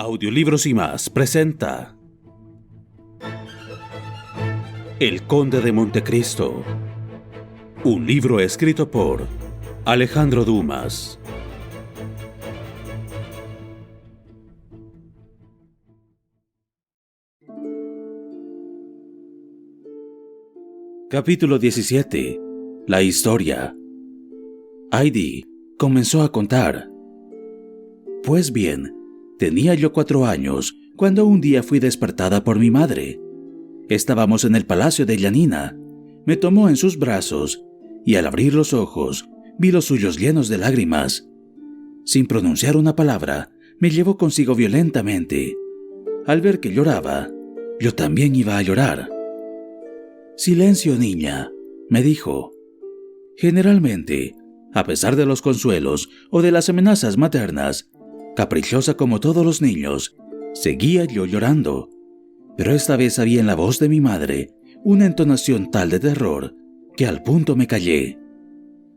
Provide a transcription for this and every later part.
Audiolibros y más presenta El Conde de Montecristo, un libro escrito por Alejandro Dumas. Capítulo 17. La historia. Heidi comenzó a contar. Pues bien, tenía yo 4 años cuando un día fui despertada por mi madre. Estábamos en el palacio de Yanina. Me tomó en sus brazos y al abrir los ojos vi los suyos llenos de lágrimas. Sin pronunciar una palabra, me llevó consigo violentamente. Al ver que lloraba, yo también iba a llorar. «Silencio, niña», me dijo. Generalmente, a pesar de los consuelos o de las amenazas maternas, caprichosa como todos los niños, seguía yo llorando. Pero esta vez había en la voz de mi madre una entonación tal de terror que al punto me callé.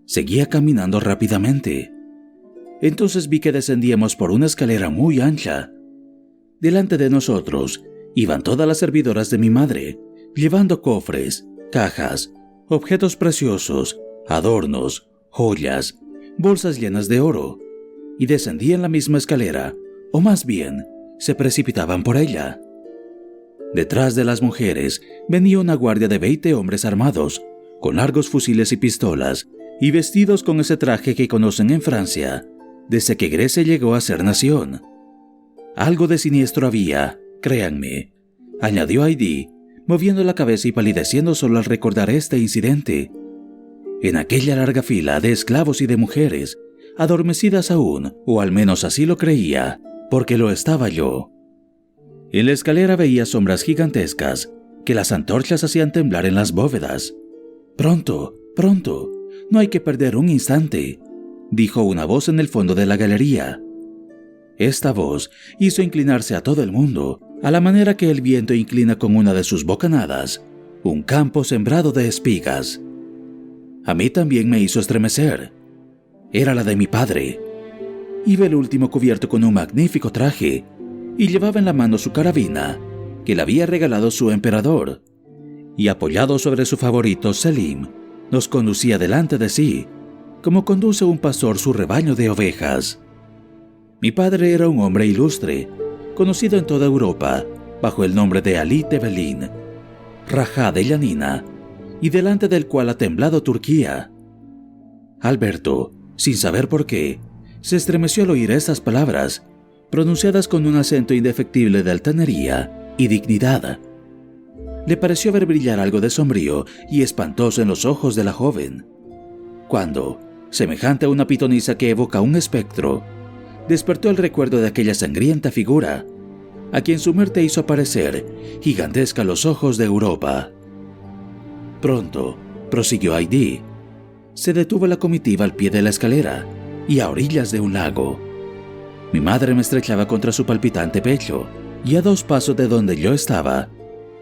Seguía caminando rápidamente. Entonces vi que descendíamos por una escalera muy ancha. Delante de nosotros iban todas las servidoras de mi madre, llevando cofres, cajas, objetos preciosos, adornos, joyas, bolsas llenas de oro, y descendían la misma escalera, o más bien, se precipitaban por ella. Detrás de las mujeres venía una guardia de 20 hombres armados, con largos fusiles y pistolas, y vestidos con ese traje que conocen en Francia, desde que Grecia llegó a ser nación. Algo de siniestro había, créanme, añadió Heidi, moviendo la cabeza y palideciendo solo al recordar este incidente. En aquella larga fila de esclavos y de mujeres, adormecidas aún, o al menos así lo creía, porque lo estaba yo. En la escalera veía sombras gigantescas que las antorchas hacían temblar en las bóvedas. «Pronto, pronto, no hay que perder un instante», dijo una voz en el fondo de la galería. Esta voz hizo inclinarse a todo el mundo, a la manera que el viento inclina con una de sus bocanadas un campo sembrado de espigas. A mí también me hizo estremecer. Era la de mi padre. Iba el último cubierto con un magnífico traje y llevaba en la mano su carabina, que le había regalado su emperador, y apoyado sobre su favorito Selim, nos conducía delante de sí, como conduce un pastor su rebaño de ovejas. Mi padre era un hombre ilustre, conocido en toda Europa bajo el nombre de Ali Tebelin, Rajá de Yanina, y delante del cual ha temblado Turquía. Alberto, sin saber por qué, se estremeció al oír estas palabras, pronunciadas con un acento indefectible de altanería y dignidad. Le pareció ver brillar algo de sombrío y espantoso en los ojos de la joven, cuando, semejante a una pitonisa que evoca un espectro, despertó el recuerdo de aquella sangrienta figura, a quien su muerte hizo aparecer gigantesca a los ojos de Europa. Pronto, prosiguió Heidi, se detuvo la comitiva al pie de la escalera y a orillas de un lago. Mi madre me estrechaba contra su palpitante pecho, y a 2 pasos de donde yo estaba,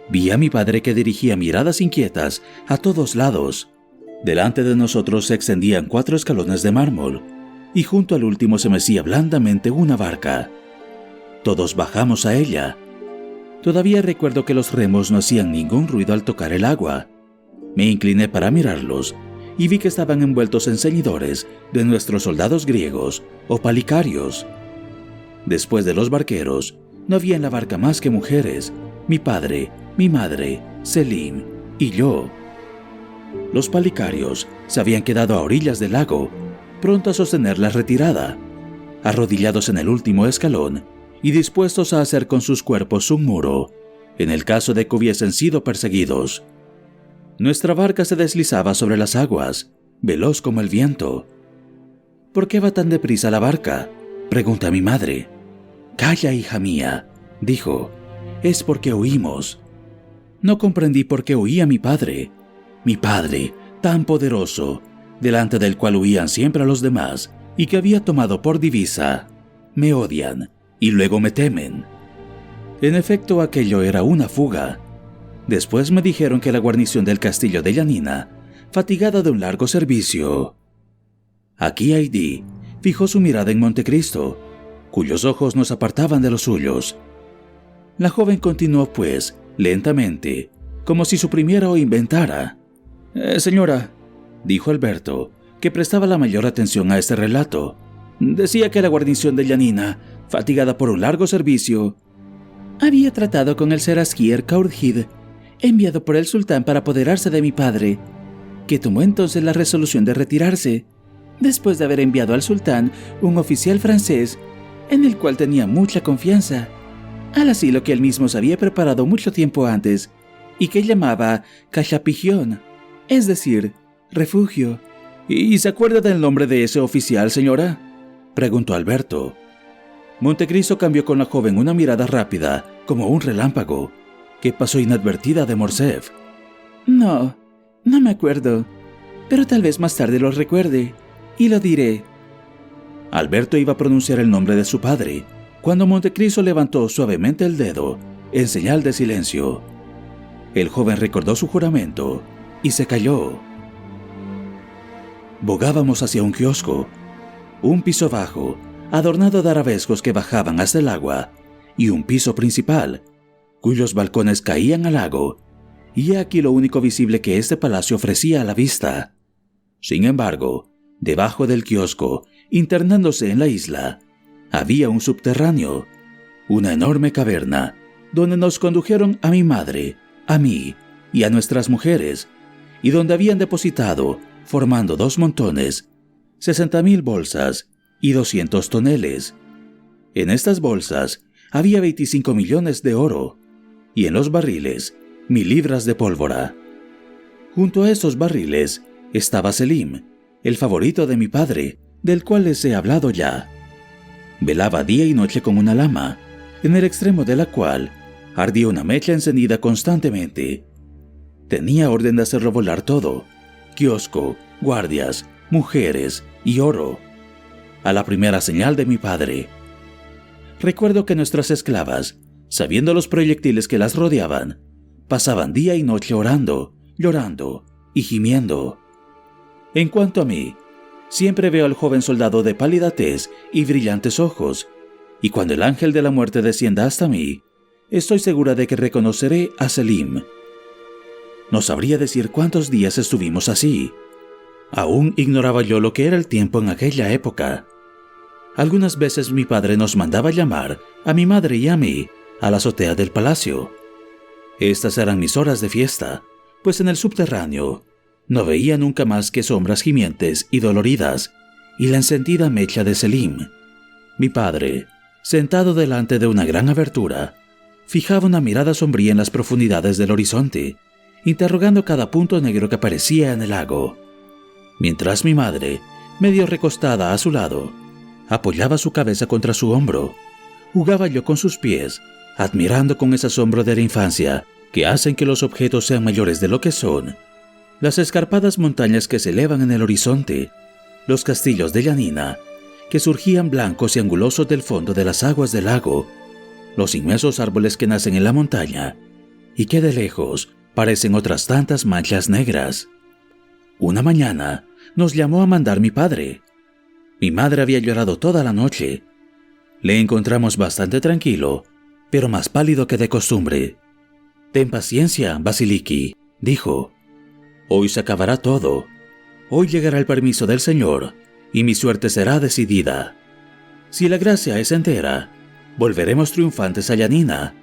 vi a mi padre que dirigía miradas inquietas a todos lados. Delante de nosotros se extendían 4 escalones de mármol, y junto al último se mecía blandamente una barca. Todos bajamos a ella. Todavía recuerdo que los remos no hacían ningún ruido al tocar el agua. Me incliné para mirarlos y vi que estaban envueltos en ceñidores de nuestros soldados griegos o palicarios. Después de los barqueros, no había en la barca más que mujeres, mi padre, mi madre, Selim y yo. Los palicarios se habían quedado a orillas del lago, pronto a sostener la retirada, arrodillados en el último escalón y dispuestos a hacer con sus cuerpos un muro, en el caso de que hubiesen sido perseguidos. Nuestra barca se deslizaba sobre las aguas, veloz como el viento. «¿Por qué va tan deprisa la barca?», pregunta mi madre. «Calla, hija mía», dijo, «es porque huimos». No comprendí por qué huía mi padre, tan poderoso, delante del cual huían siempre a los demás, y que había tomado por divisa: «Me odian, y luego me temen». En efecto, aquello era una fuga. Después me dijeron que la guarnición del castillo de Yanina, fatigada de un largo servicio. Aquí Heidi fijó su mirada en Montecristo. cuyos ojos nos apartaban de los suyos. La joven continuó, pues, lentamente, como si suprimiera o inventara. Señora, dijo Alberto, que prestaba la mayor atención a este relato. Decía que la guarnición de Yanina, fatigada por un largo servicio, había tratado con el Seraskier Kaurhid, enviado por el sultán para apoderarse de mi padre, que tomó entonces la resolución de retirarse, después de haber enviado al sultán un oficial francés, en el cual tenía mucha confianza, al asilo que él mismo se había preparado mucho tiempo antes, y que llamaba Cachapigión, es decir, refugio. ¿Y se acuerda del nombre de ese oficial, señora?, preguntó Alberto. Montecristo cambió con la joven una mirada rápida, como un relámpago, que pasó inadvertida de Morcerf. No me acuerdo, pero tal vez más tarde lo recuerde, y lo diré. Alberto iba a pronunciar el nombre de su padre, cuando Montecristo levantó suavemente el dedo, en señal de silencio. El joven recordó su juramento, y se calló. Bogábamos hacia un kiosco, un piso bajo, adornado de arabescos que bajaban hasta el agua, y un piso principal, cuyos balcones caían al lago, y aquí lo único visible que este palacio ofrecía a la vista. Sin embargo, debajo del kiosco, internándose en la isla, había un subterráneo, una enorme caverna, donde nos condujeron a mi madre, a mí y a nuestras mujeres, y donde habían depositado, formando 2 montones, 60.000 bolsas y 200 toneles. En estas bolsas había 25 millones de oro, y en los barriles 1.000 libras de pólvora. Junto a estos barriles estaba Selim, el favorito de mi padre, del cual les he hablado ya. Velaba día y noche con una lama, en el extremo de la cual ardía una mecha encendida constantemente. Tenía orden de hacerlo volar todo: kiosco, guardias, mujeres y oro, a la primera señal de mi padre. Recuerdo que nuestras esclavas, sabiendo los proyectiles que las rodeaban, pasaban día y noche orando, llorando y gimiendo. En cuanto a mí, siempre veo al joven soldado de pálida tez y brillantes ojos, y cuando el ángel de la muerte descienda hasta mí, estoy segura de que reconoceré a Selim. No sabría decir cuántos días estuvimos así. Aún ignoraba yo lo que era el tiempo en aquella época. Algunas veces mi padre nos mandaba llamar a mi madre y a mí a la azotea del palacio. Estas eran mis horas de fiesta, pues en el subterráneo no veía nunca más que sombras gimientes y doloridas y la encendida mecha de Selim. Mi padre, sentado delante de una gran abertura, fijaba una mirada sombría en las profundidades del horizonte, interrogando cada punto negro que aparecía en el lago, mientras mi madre, medio recostada a su lado, apoyaba su cabeza contra su hombro. Jugaba yo con sus pies, admirando con ese asombro de la infancia que hacen que los objetos sean mayores de lo que son, las escarpadas montañas que se elevan en el horizonte, los castillos de Yanina, que surgían blancos y angulosos del fondo de las aguas del lago, los inmensos árboles que nacen en la montaña y que de lejos parecen otras tantas manchas negras. Una mañana nos llamó a mandar mi padre. Mi madre había llorado toda la noche. Le encontramos bastante tranquilo, pero más pálido que de costumbre. «Ten paciencia, Basiliki», dijo. «Hoy se acabará todo. Hoy llegará el permiso del Señor, y mi suerte será decidida. Si la gracia es entera, volveremos triunfantes a Yanina.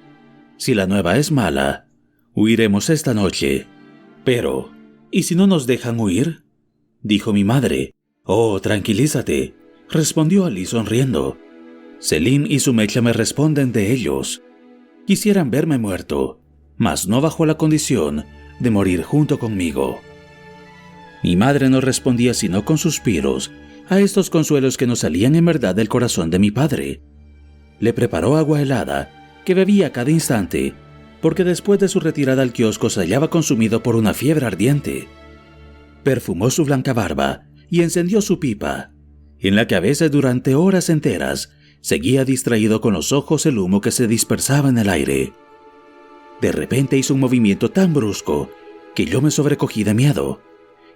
Si la nueva es mala, huiremos esta noche. Pero, ¿y si no nos dejan huir?», dijo mi madre. «Oh, tranquilízate», respondió Ali sonriendo. «Selim y su mecha me responden de ellos. Quisieran verme muerto, mas no bajo la condición de morir junto conmigo». Mi madre no respondía sino con suspiros a estos consuelos que no salían en verdad del corazón de mi padre. Le preparó agua helada, que bebía a cada instante, porque después de su retirada al kiosco se hallaba consumido por una fiebre ardiente. Perfumó su blanca barba y encendió su pipa, en la que a veces durante horas enteras seguía distraído con los ojos el humo que se dispersaba en el aire. De repente hizo un movimiento tan brusco que yo me sobrecogí de miedo,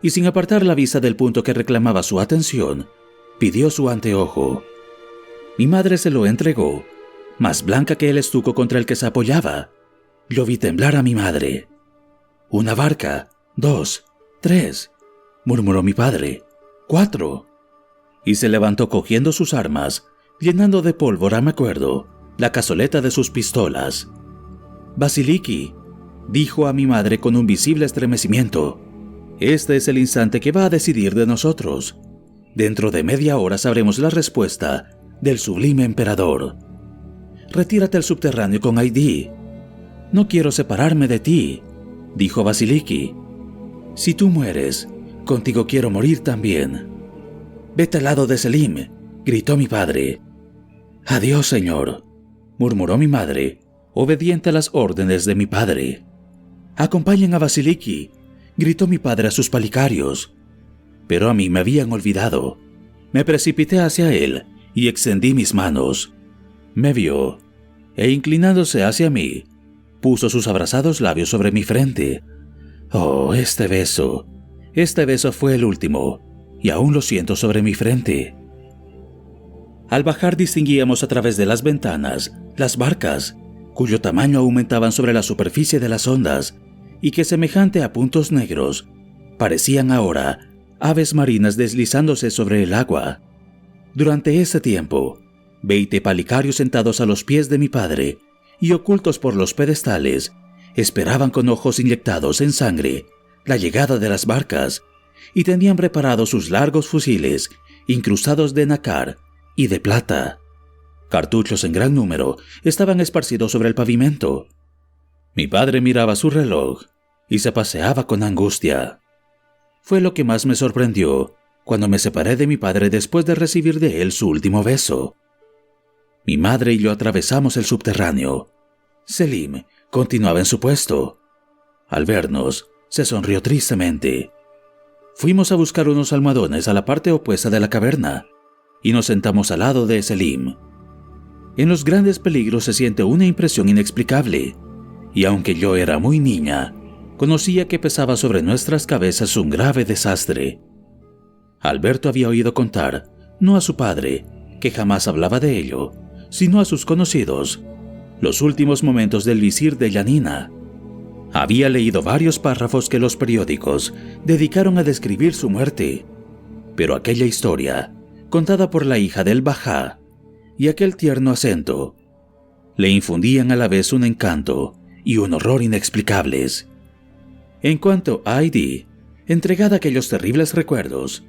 y sin apartar la vista del punto que reclamaba su atención, pidió su anteojo. Mi madre se lo entregó, más blanca que el estuco contra el que se apoyaba. Yo vi temblar a mi madre. «Una barca, 2, 3», murmuró mi padre. «4». Y se levantó cogiendo sus armas, llenando de pólvora, me acuerdo, la cazoleta de sus pistolas. «Vasiliki», dijo a mi madre con un visible estremecimiento, «este es el instante que va a decidir de nosotros. Dentro de media hora sabremos la respuesta del sublime emperador. Retírate al subterráneo con Heidi. No quiero separarme de ti», dijo Vasiliki. «Si tú mueres, contigo quiero morir también». «Vete al lado de Selim», gritó mi padre. «Adiós, señor», murmuró mi madre, obediente a las órdenes de mi padre. «Acompañen a Vasiliki», gritó mi padre a sus palicarios. Pero a mí me habían olvidado. Me precipité hacia él y extendí mis manos. Me vio, e inclinándose hacia mí, puso sus abrasados labios sobre mi frente. Oh, este beso fue el último, y aún lo siento sobre mi frente. Al bajar distinguíamos a través de las ventanas las barcas, cuyo tamaño aumentaban sobre la superficie de las ondas, y que, semejante a puntos negros, parecían ahora aves marinas deslizándose sobre el agua. Durante ese tiempo, 20 palicarios sentados a los pies de mi padre y ocultos por los pedestales, esperaban con ojos inyectados en sangre la llegada de las barcas y tenían preparados sus largos fusiles incrustados de nácar y de plata. Cartuchos en gran número estaban esparcidos sobre el pavimento. Mi padre miraba su reloj y se paseaba con angustia. Fue lo que más me sorprendió cuando me separé de mi padre después de recibir de él su último beso. Mi madre y yo atravesamos el subterráneo. Selim continuaba en su puesto. Al vernos, se sonrió tristemente. Fuimos a buscar unos almohadones a la parte opuesta de la caverna y nos sentamos al lado de Selim. En los grandes peligros se siente una impresión inexplicable, y aunque yo era muy niña, conocía que pesaba sobre nuestras cabezas un grave desastre. Alberto había oído contar, no a su padre, que jamás hablaba de ello, sino a sus conocidos, los últimos momentos del visir de Yanina. Había leído varios párrafos que los periódicos dedicaron a describir su muerte, pero aquella historia, contada por la hija del Bajá, y aquel tierno acento, le infundían a la vez un encanto y un horror inexplicables. En cuanto a Heidi, entregada a aquellos terribles recuerdos,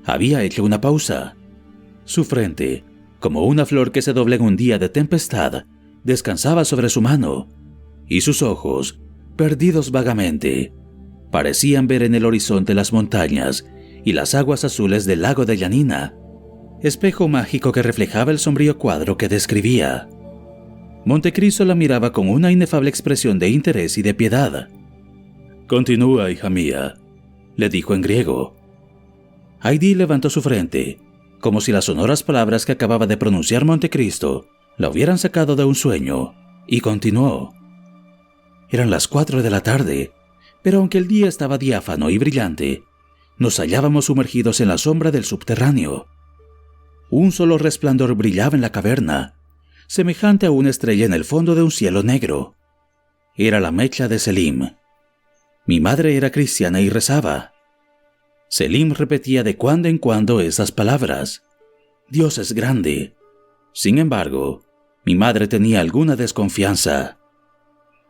había hecho una pausa. Su frente, como una flor que se dobla en un día de tempestad, descansaba sobre su mano, y sus ojos, perdidos vagamente, parecían ver en el horizonte las montañas y las aguas azules del lago de Yanina, espejo mágico que reflejaba el sombrío cuadro que describía. Montecristo la miraba con una inefable expresión de interés y de piedad. «Continúa, hija mía», le dijo en griego. Heidi levantó su frente, como si las sonoras palabras que acababa de pronunciar Montecristo la hubieran sacado de un sueño, y continuó. Eran las 4 de la tarde, pero aunque el día estaba diáfano y brillante, nos hallábamos sumergidos en la sombra del subterráneo. Un solo resplandor brillaba en la caverna, semejante a una estrella en el fondo de un cielo negro. Era la mecha de Selim. Mi madre era cristiana y rezaba. Selim repetía de cuando en cuando esas palabras. «Dios es grande». Sin embargo, mi madre tenía alguna desconfianza.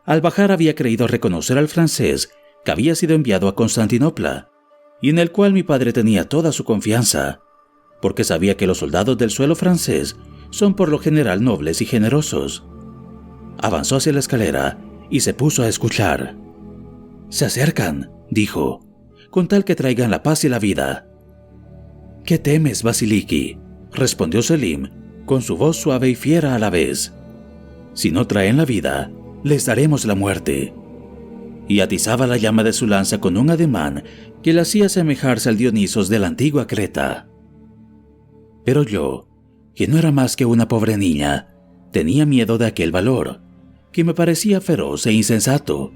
Al bajar había creído reconocer al francés que había sido enviado a Constantinopla, y en el cual mi padre tenía toda su confianza, porque sabía que los soldados del suelo francés son por lo general nobles y generosos. Avanzó hacia la escalera y se puso a escuchar. «Se acercan», dijo, «con tal que traigan la paz y la vida». «¿Qué temes, Vasiliki?», respondió Selim, con su voz suave y fiera a la vez. «Si no traen la vida, les daremos la muerte». Y atizaba la llama de su lanza con un ademán que le hacía asemejarse al Dionisos de la antigua Creta. Pero yo, que no era más que una pobre niña, tenía miedo de aquel valor, que me parecía feroz e insensato,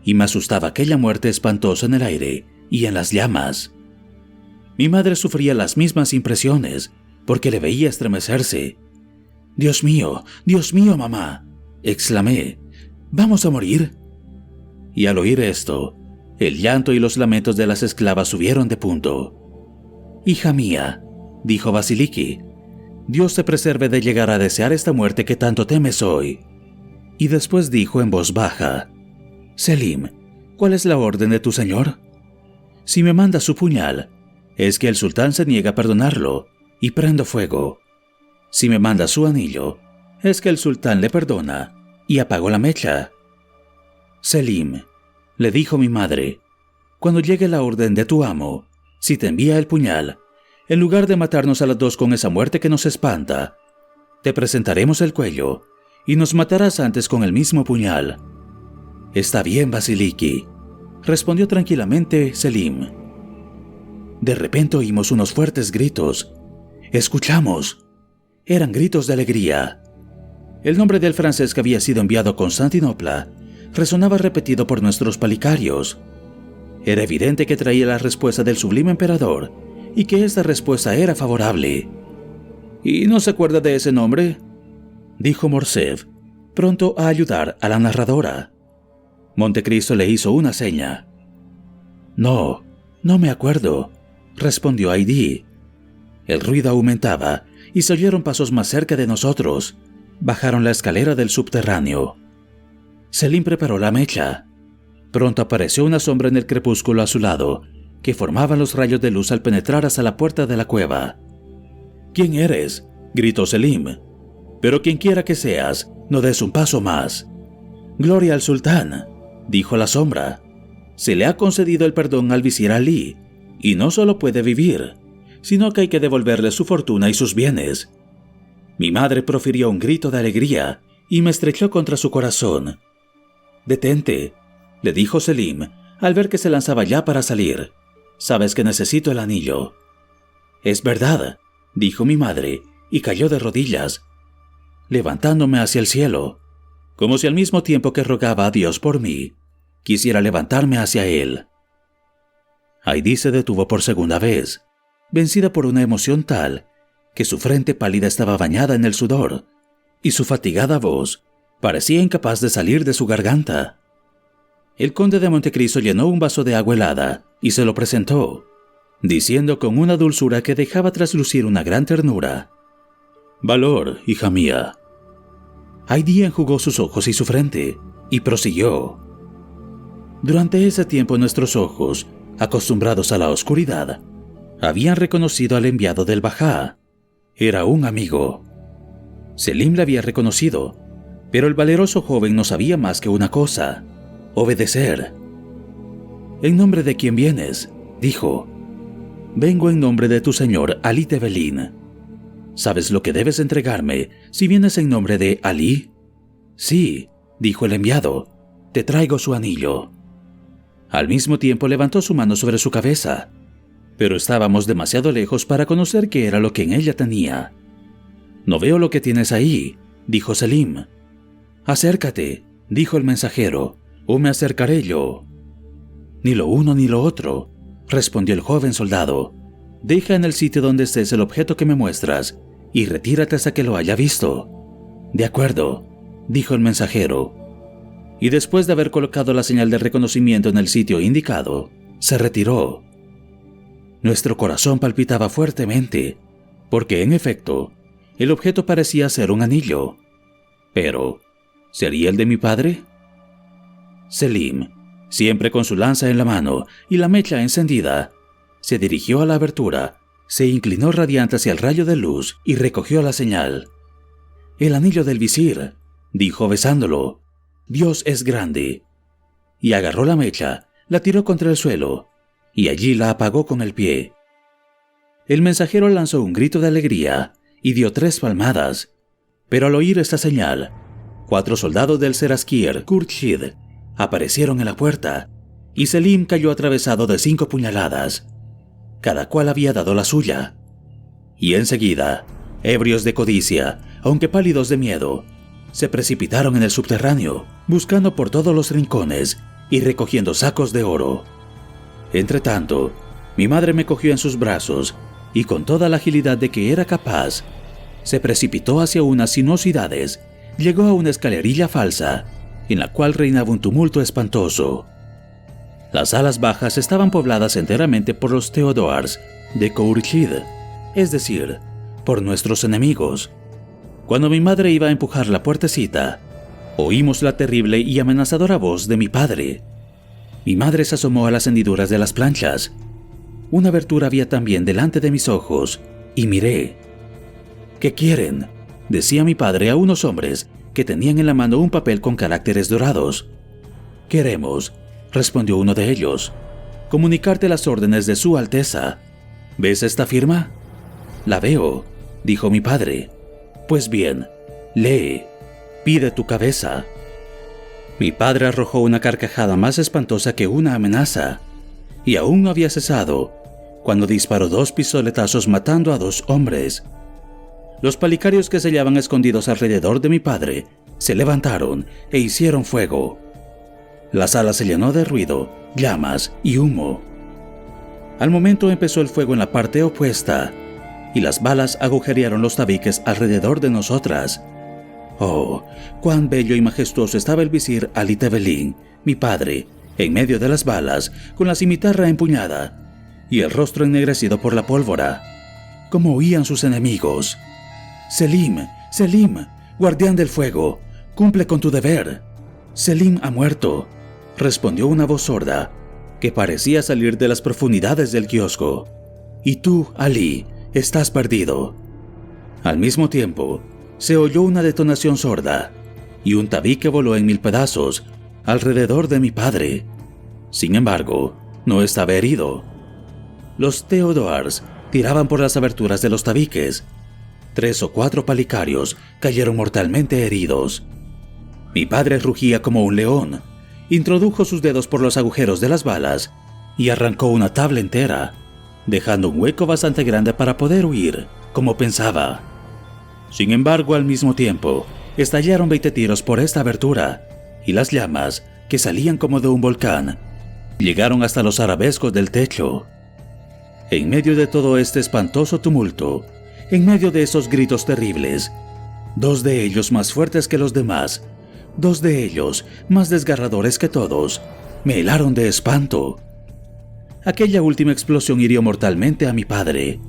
y me asustaba aquella muerte espantosa en el aire y en las llamas. Mi madre sufría las mismas impresiones, porque le veía estremecerse. Dios mío, mamá!, exclamé. ¿Vamos a morir? Y al oír esto, el llanto y los lamentos de las esclavas subieron de punto. Hija mía, dijo Vasiliki, Dios te preserve de llegar a desear esta muerte que tanto temes hoy. Y después dijo en voz baja, Selim, ¿cuál es la orden de tu señor? Si me manda su puñal, es que el sultán se niega a perdonarlo y prendo fuego. Si me manda su anillo, es que el sultán le perdona y apago la mecha. Selim, le dijo mi madre, cuando llegue la orden de tu amo, si te envía el puñal, en lugar de matarnos a las dos con esa muerte que nos espanta, te presentaremos el cuello y nos matarás antes con el mismo puñal. Está bien, Vasiliki, respondió tranquilamente Selim. De repente oímos unos fuertes gritos. Escuchamos. Eran gritos de alegría. El nombre del francés que había sido enviado a Constantinopla resonaba repetido por nuestros palicarios. Era evidente que traía la respuesta del sublime emperador y que esta respuesta era favorable. ¿Y no se acuerda de ese nombre?, dijo Morcerf, pronto a ayudar a la narradora. Montecristo le hizo una seña. No me acuerdo, respondió Haydée. El ruido aumentaba y se oyeron pasos más cerca de nosotros. Bajaron la escalera del subterráneo. Selim preparó la mecha. Pronto apareció una sombra en el crepúsculo a su lado, que formaban los rayos de luz al penetrar hasta la puerta de la cueva. ¿Quién eres?, gritó Selim. Pero quien quiera que seas, no des un paso más. Gloria al sultán, dijo la sombra. Se le ha concedido el perdón al visir Alí, y no solo puede vivir, sino que hay que devolverle su fortuna y sus bienes. Mi madre profirió un grito de alegría y me estrechó contra su corazón. Detente, le dijo Selim al ver que se lanzaba ya para salir. Sabes que necesito el anillo. Es verdad, dijo mi madre y cayó de rodillas, levantándome hacia el cielo, como si al mismo tiempo que rogaba a Dios por mí, quisiera levantarme hacia él. Haydée se detuvo por segunda vez, vencida por una emoción tal que su frente pálida estaba bañada en el sudor y su fatigada voz parecía incapaz de salir de su garganta. El conde de Montecristo llenó un vaso de agua helada y se lo presentó, diciendo con una dulzura que dejaba traslucir una gran ternura: «Valor, hija mía». Haydée enjugó sus ojos y su frente y prosiguió: «Durante ese tiempo nuestros ojos, acostumbrados a la oscuridad, habían reconocido al enviado del Bajá. Era un amigo». Selim le había reconocido, pero el valeroso joven no sabía más que una cosa: obedecer. «¿En nombre de quién vienes?», dijo. «Vengo en nombre de tu señor Alí Tebelín. ¿Sabes lo que debes entregarme si vienes en nombre de Alí?» «Sí», dijo el enviado, «te traigo su anillo». Al mismo tiempo levantó su mano sobre su cabeza, pero estábamos demasiado lejos para conocer qué era lo que en ella tenía. «No veo lo que tienes ahí», dijo Selim. «Acércate», dijo el mensajero, «o me acercaré yo». «Ni lo uno ni lo otro», respondió el joven soldado. «Deja en el sitio donde estés el objeto que me muestras y retírate hasta que lo haya visto». «De acuerdo», dijo el mensajero. Y después de haber colocado la señal de reconocimiento en el sitio indicado, se retiró. Nuestro corazón palpitaba fuertemente, porque en efecto, el objeto parecía ser un anillo. Pero, ¿sería el de mi padre? Selim, siempre con su lanza en la mano y la mecha encendida, se dirigió a la abertura, se inclinó radiante hacia el rayo de luz y recogió la señal. «El anillo del visir», dijo besándolo. «Dios es grande». Y agarró la mecha, la tiró contra el suelo, y allí la apagó con el pie. El mensajero lanzó un grito de alegría y dio 3 palmadas, pero al oír esta señal, 4 soldados del Seraskier Khurshid aparecieron en la puerta, y Selim cayó atravesado de 5 puñaladas. Cada cual había dado la suya. Y enseguida, ebrios de codicia, aunque pálidos de miedo, se precipitaron en el subterráneo, buscando por todos los rincones y recogiendo sacos de oro. Entretanto, mi madre me cogió en sus brazos y con toda la agilidad de que era capaz, se precipitó hacia unas sinuosidades, llegó a una escalerilla falsa, en la cual reinaba un tumulto espantoso. Las salas bajas estaban pobladas enteramente por los Theodores de Courchid, es decir, por nuestros enemigos. Cuando mi madre iba a empujar la puertecita, oímos la terrible y amenazadora voz de mi padre. Mi madre se asomó a las hendiduras de las planchas. Una abertura había también delante de mis ojos, y miré. ¿Qué quieren?, decía mi padre a unos hombres que tenían en la mano un papel con caracteres dorados. «Queremos», respondió uno de ellos, «comunicarte las órdenes de Su Alteza. ¿Ves esta firma?» «La veo», dijo mi padre. «Pues bien, lee. Pide tu cabeza». Mi padre arrojó una carcajada más espantosa que una amenaza, y aún no había cesado cuando disparó 2 pistoletazos matando a 2 hombres. Los palicarios que se hallaban escondidos alrededor de mi padre se levantaron e hicieron fuego. La sala se llenó de ruido, llamas y humo. Al momento empezó el fuego en la parte opuesta, y las balas agujerearon los tabiques alrededor de nosotras. Oh, cuán bello y majestuoso estaba el visir Ali Tebelin, mi padre, en medio de las balas, con la cimitarra empuñada, y el rostro ennegrecido por la pólvora. Cómo huían sus enemigos. «Selim, Selim, guardián del fuego, cumple con tu deber». «Selim ha muerto», respondió una voz sorda, que parecía salir de las profundidades del kiosco. «Y tú, Ali, estás perdido». Al mismo tiempo, se oyó una detonación sorda, y un tabique voló en 1000 pedazos alrededor de mi padre. Sin embargo, no estaba herido. Los Theodores tiraban por las aberturas de los tabiques. 3 o 4 palicarios cayeron mortalmente heridos. Mi padre rugía como un león, introdujo sus dedos por los agujeros de las balas y arrancó una tabla entera, dejando un hueco bastante grande para poder huir, como pensaba. Sin embargo, al mismo tiempo, estallaron 20 tiros por esta abertura, y las llamas, que salían como de un volcán, llegaron hasta los arabescos del techo. En medio de todo este espantoso tumulto, en medio de esos gritos terribles, 2 de ellos más fuertes que los demás, 2 de ellos más desgarradores que todos, me helaron de espanto. Aquella última explosión hirió mortalmente a mi padre,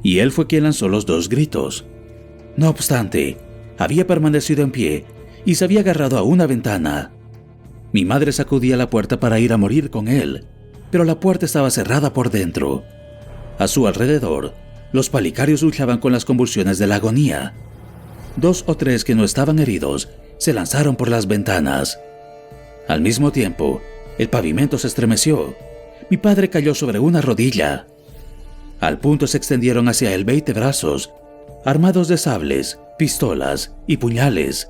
y él fue quien lanzó los 2 gritos. No obstante, había permanecido en pie y se había agarrado a una ventana. Mi madre sacudía la puerta para ir a morir con él, pero la puerta estaba cerrada por dentro. A su alrededor, los palicarios luchaban con las convulsiones de la agonía. 2 o 3 que no estaban heridos se lanzaron por las ventanas. Al mismo tiempo, el pavimento se estremeció. Mi padre cayó sobre una rodilla. Al punto se extendieron hacia él 20 brazos, armados de sables, pistolas y puñales,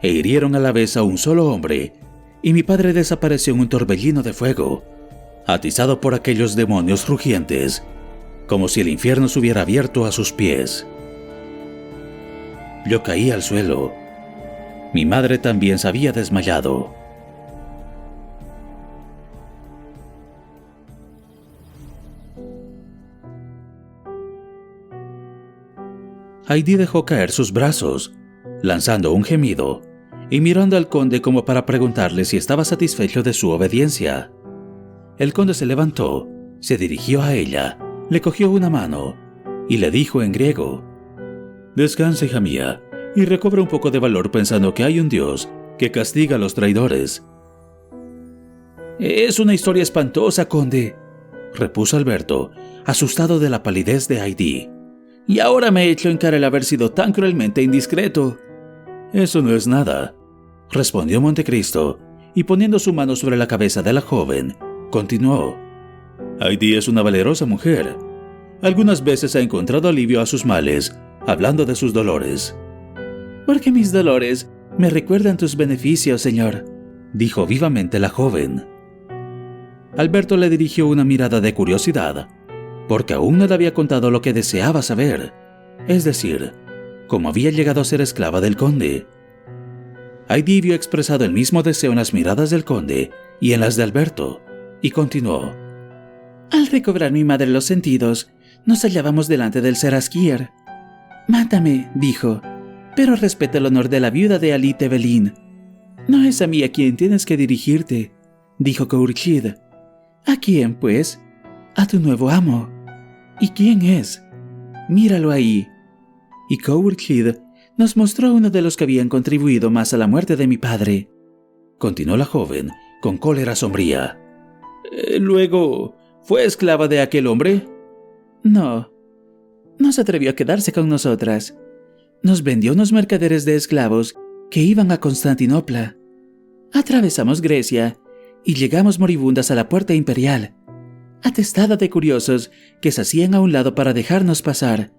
e hirieron a la vez a un solo hombre, y mi padre desapareció en un torbellino de fuego, atizado por aquellos demonios rugientes, como si el infierno se hubiera abierto a sus pies. Yo caí al suelo. Mi madre también se había desmayado. Heidi dejó caer sus brazos, lanzando un gemido, y mirando al conde como para preguntarle si estaba satisfecho de su obediencia. El conde se levantó, se dirigió a ella, le cogió una mano, y le dijo en griego: «Descansa, hija mía, y recobra un poco de valor pensando que hay un Dios que castiga a los traidores». «Es una historia espantosa, conde», repuso Alberto, asustado de la palidez de Heidi. «Y ahora me echo en cara el haber sido tan cruelmente indiscreto». «Eso no es nada», respondió Montecristo, y poniendo su mano sobre la cabeza de la joven, continuó: «Heidi es una valerosa mujer. Algunas veces ha encontrado alivio a sus males, hablando de sus dolores». «Porque mis dolores me recuerdan tus beneficios, señor», dijo vivamente la joven. Alberto le dirigió una mirada de curiosidad, porque aún no le había contado lo que deseaba saber, es decir, cómo había llegado a ser esclava del conde. Heidi vio expresado el mismo deseo en las miradas del conde y en las de Alberto, y continuó: «Al recobrar mi madre los sentidos, Nos hallábamos delante del Seraskier. «Mátame», dijo, «pero respeta el honor de la viuda de Ali Tebelin». «No es a mí a quien tienes que dirigirte», dijo Khurshid. «¿A quién, pues?» «A tu nuevo amo». «¿Y quién es?» «Míralo ahí». Y Khurshid nos mostró uno de los que habían contribuido más a la muerte de mi padre. Continuó la joven, con cólera sombría. «Luego, ¿fue esclava de aquel hombre?» «No. No se atrevió a quedarse con nosotras. Nos vendió unos mercaderes de esclavos que iban a Constantinopla. Atravesamos Grecia y llegamos moribundas a la puerta imperial, atestada de curiosos que se hacían a un lado para dejarnos pasar.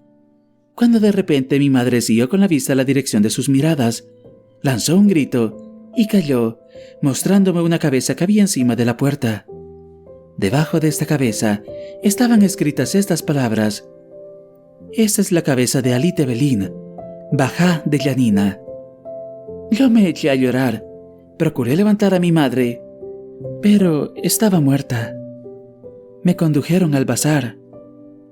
Cuando de repente mi madre siguió con la vista a la dirección de sus miradas, lanzó un grito y cayó, mostrándome una cabeza que había encima de la puerta. Debajo de esta cabeza estaban escritas estas palabras: «Esta es la cabeza de Ali Tebelin, Bajá de Yanina». Yo me eché a llorar. Procuré levantar a mi madre, pero estaba muerta. Me condujeron al bazar.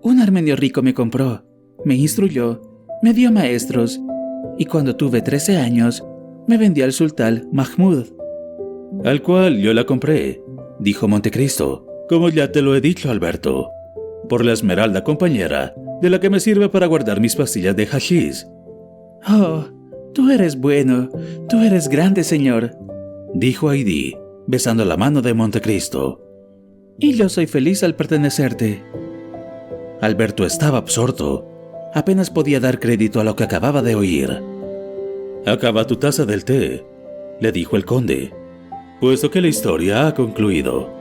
Un armenio rico me compró, me instruyó, me dio maestros, y cuando tuve 13 años, me vendió al sultán Mahmud. «Al cual yo la compré», dijo Montecristo, «como ya te lo he dicho, Alberto, por la esmeralda compañera, de la que me sirve para guardar mis pastillas de hashish». «Oh, tú eres bueno, tú eres grande, señor», dijo Heidi, besando la mano de Montecristo. «Y yo soy feliz al pertenecerte». Alberto estaba absorto. Apenas podía dar crédito a lo que acababa de oír. «Acaba tu taza del té», le dijo el conde, «puesto que la historia ha concluido».